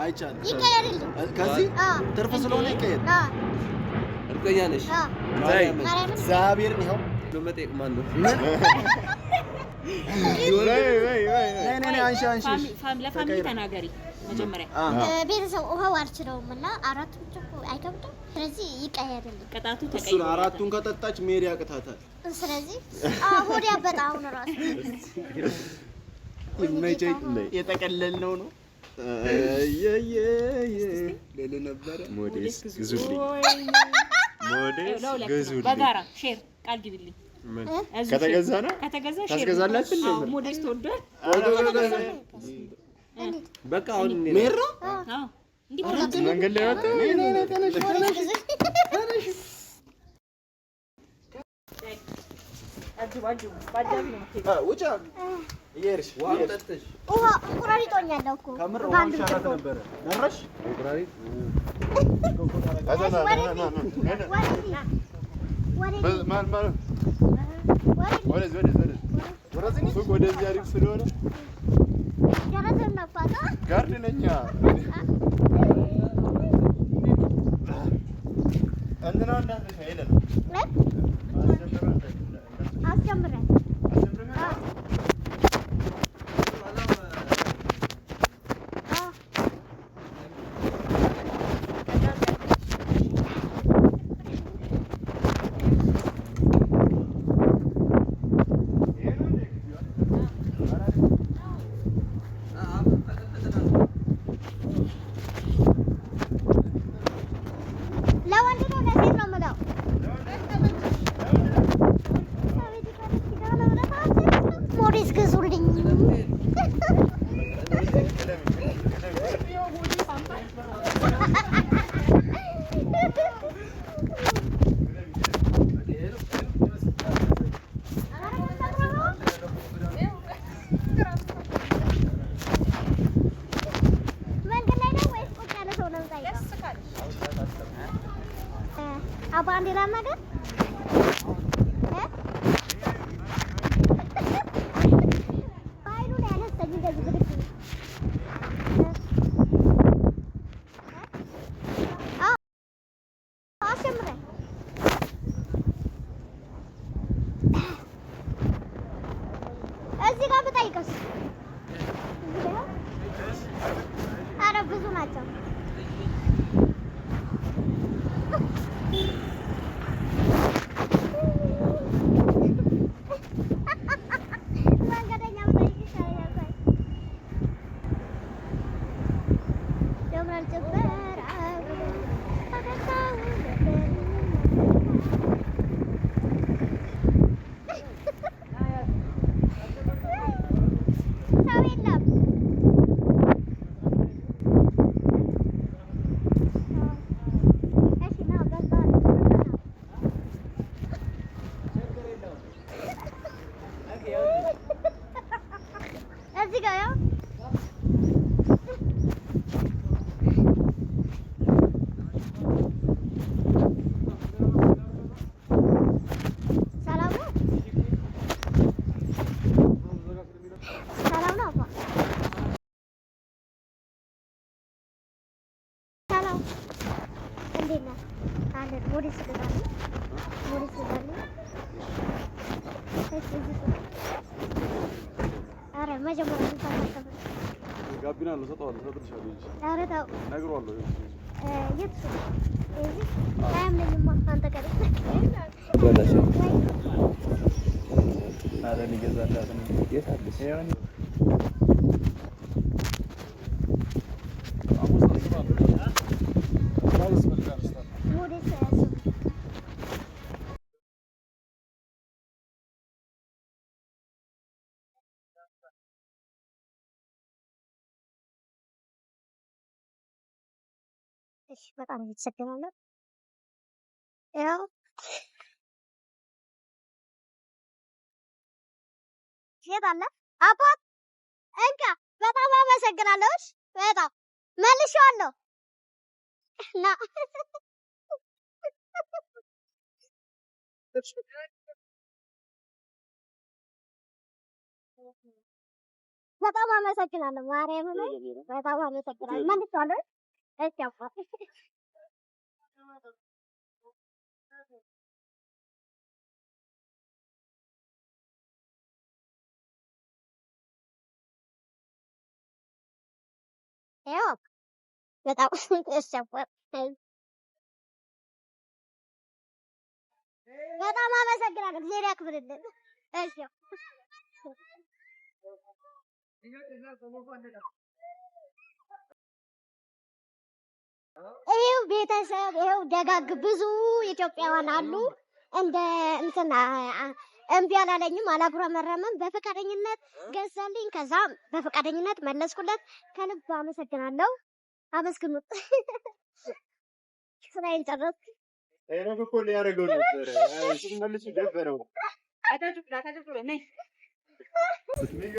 አይቻልም ይቀየርልኝ ከዚህ ትርፍ ስለሆነ ይቀየር እርግጠኛ ነሽ እግዚአብሔርን ይኸው ለመጠየቅ ማን ነው ነይ አንሺ ለፋሚሊ ተናገሪ መጀመሪያ ቤተሰብ ውሃው አልችለውምና አራት ብቻ አይከብድም ስለዚህ ይቀየርልኝ ቀጣቱ ተቀየረ እሱን አራቱን ከጠጣች ሜሪ ያቅታታል ስለዚህ ሆድ ያበጣው ነው ራሱ ይመቸኝ የተቀለልነው ነው ለለ ነበር ሞዴስ ግዙልኝ ሞዴስ ግዙልኝ በጋራ ሼር ቃል ግቢልኝ ከተገዛ ነው ከተገዛ ሼር ታስገዛላችሁ ሞዴስ ተወዷል በቃ አሁን ሜራ አዎ እንዴ መንገድ ላይ ወጣ ተነሽ አጅባጁ ባጃቢ ነው ውጫ ይርሽ ዋጠጥሽ ውሃ እንቁራሪቶኛል እኮ ከምር ውሃ ሻራት ነበር ነረሽ እንቁራሪት ወደዚህ አሪፍ ስለሆነ ጋርድ ነኝ እንትና እንዳትነሽ አይደለም አስጀምረን apa andi lama kan? Painu nih ada segi gaji gede. Oh, asam re. Asik apa tadi kas? Ada busu macam. ጋቢና ነው ሰጣው ሰጥልሻለሁ እንጂ ኧረ ተው ነግሯለሁ የት እዚህ አያምነኝማ አንተ ቀር ወላሽ አረ ሊገዛላት ነው የት አለሽ ይሄን እሺ በጣም እየተሰገናለሁ ያው የት አለ አባት እንካ በጣም አመሰግናለሁ እሺ በጣም መልሼዋለሁ ና በጣም አመሰግናለሁ ማርያም ነው። በጣም አመሰግናለሁ። መልሷለሁ። እሺ አባ ያው በጣም እሺ አባ በጣም አመሰግናለሁ። እግዚአብሔር ያክብርልን። እሺ ይኸው ቤተሰብ ይኸው ደጋግ ብዙ ኢትዮጵያውያን አሉ። እንደ እንትና እምቢ አላለኝም፣ አላጉረመረመም። በፈቃደኝነት ገዛልኝ። ከዛ በፈቃደኝነት መለስኩለት። ከልብ አመሰግናለሁ። አመስግኑት። ስራዬን ጨረስኩ። ሄኖክ እኮ ሊያደርገው ነበር። ስትመልስ ደበረው። አታችሁ ነይ